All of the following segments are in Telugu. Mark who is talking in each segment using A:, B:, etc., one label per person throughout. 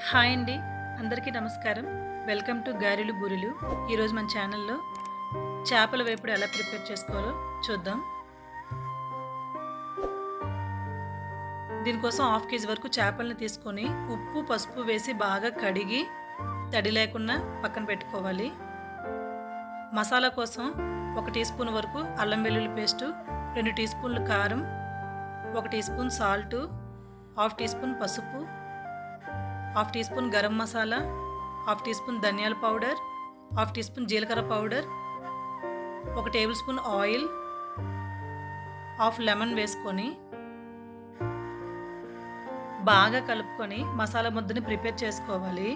A: హాయ్ అండి. అందరికీ నమస్కారం. వెల్కమ్ టు గారెలు, బూరెలు. ఈరోజు మన ఛానల్‌లో చేపల వేపుడు ఎలా ప్రిపేర్ చేసుకోవాలో చూద్దాం. దీనికోసం హాఫ్ కేజీ వరకు చేపలను తీసుకొని ఉప్పు, పసుపు వేసి బాగా కడిగి తడి లేకుండా పక్కన పెట్టుకోవాలి. మసాలా కోసం 1 టీ స్పూన్ వరకు అల్లం వెల్లుల్లి పేస్టు, 2 టీ స్పూన్లు కారం, 1 teaspoon salt, half teaspoon పసుపు, half teaspoon garam masala, half teaspoon ధనియాల పౌడర్, హాఫ్ టీ స్పూన్ జీలకర్ర powder, 1 tablespoon oil, half lemon వేసుకొని బాగా కలుపుకొని మసాలా ముద్దని ప్రిపేర్ చేసుకోవాలి.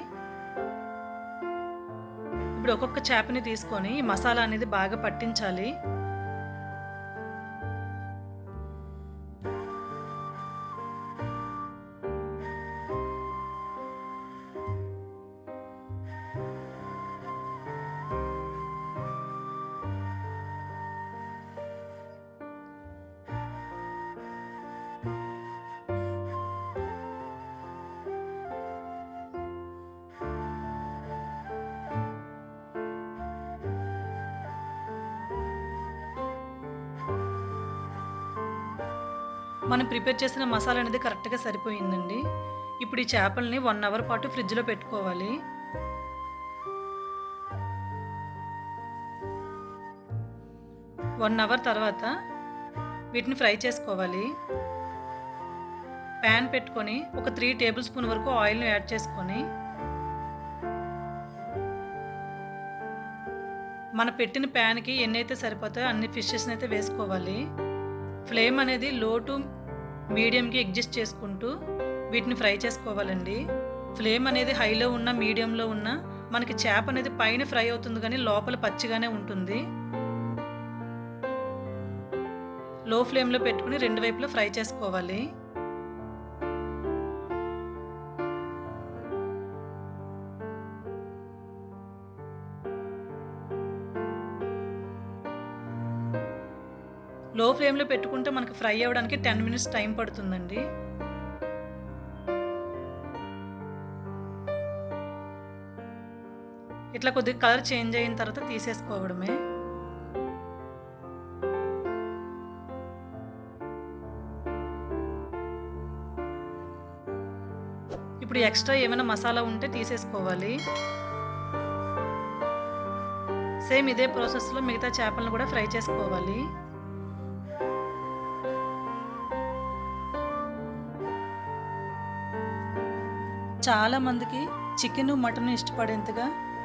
A: ఇప్పుడు ఒక్కొక్క చేపని తీసుకొని ఈ మసాలా అనేది బాగా పట్టించాలి. మనం ప్రిపేర్ చేసిన మసాలా అనేది కరెక్ట్‌గా సరిపోయిందండి. ఇప్పుడు ఈ చేపల్ని 1 అవర్ పాటు ఫ్రిడ్జ్‌లో పెట్టుకోవాలి. వన్ అవర్ తర్వాత వీటిని ఫ్రై చేసుకోవాలి. ప్యాన్ పెట్టుకొని ఒక 3 టేబుల్ స్పూన్ వరకు ఆయిల్‌ని యాడ్ చేసుకొని మన పెట్టిన ప్యాన్‌కి ఎన్నైతే సరిపోతాయో అన్ని ఫిషెస్‌ని అయితే వేసుకోవాలి. ఫ్లేమ్ అనేది లో టు మీడియంకి అడ్జస్ట్ చేసుకుంటూ వీటిని ఫ్రై చేసుకోవాలండి. ఫ్లేమ్ అనేది హైలో ఉన్న మీడియంలో ఉన్న మనకి చేప అనేది పైన ఫ్రై అవుతుంది కానీ లోపల పచ్చిగానే ఉంటుంది. లో ఫ్లేమ్లో పెట్టుకుని 2 వైపులా ఫ్రై చేసుకోవాలి. లో ఫ్లేమ్లో పెట్టుకుంటే మనకి ఫ్రై అవ్వడానికి 10 మినిట్స్ టైం పడుతుందండి. ఇట్లా కొద్దిగా కలర్ చేంజ్ అయిన తర్వాత తీసేసుకోవడమే. ఇప్పుడు ఎక్స్ట్రా ఏమైనా మసాలా ఉంటే తీసేసుకోవాలి. సేమ్ ఇదే ప్రాసెస్లో మిగతా చేపలను కూడా ఫ్రై చేసుకోవాలి. చాలామందికి చికెను, మటన్ ఇష్టపడేంతగా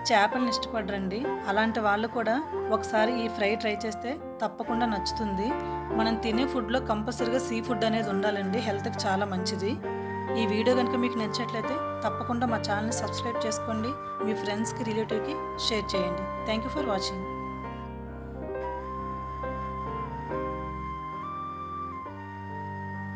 A: చేపలను ఇష్టపడరండి. అలాంటి వాళ్ళు కూడా ఒకసారి ఈ ఫ్రై ట్రై చేస్తే తప్పకుండా నచ్చుతుంది. మనం తినే ఫుడ్లో కంపల్సరీగా సీ ఫుడ్ అనేది ఉండాలండి. హెల్త్కి చాలా మంచిది. ఈ వీడియో కనుక మీకు నచ్చినట్లయితే తప్పకుండా మా ఛానల్ని సబ్స్క్రైబ్ చేసుకోండి. మీ ఫ్రెండ్స్కి, రిలేటివ్కి షేర్ చేయండి. Thank you for watching.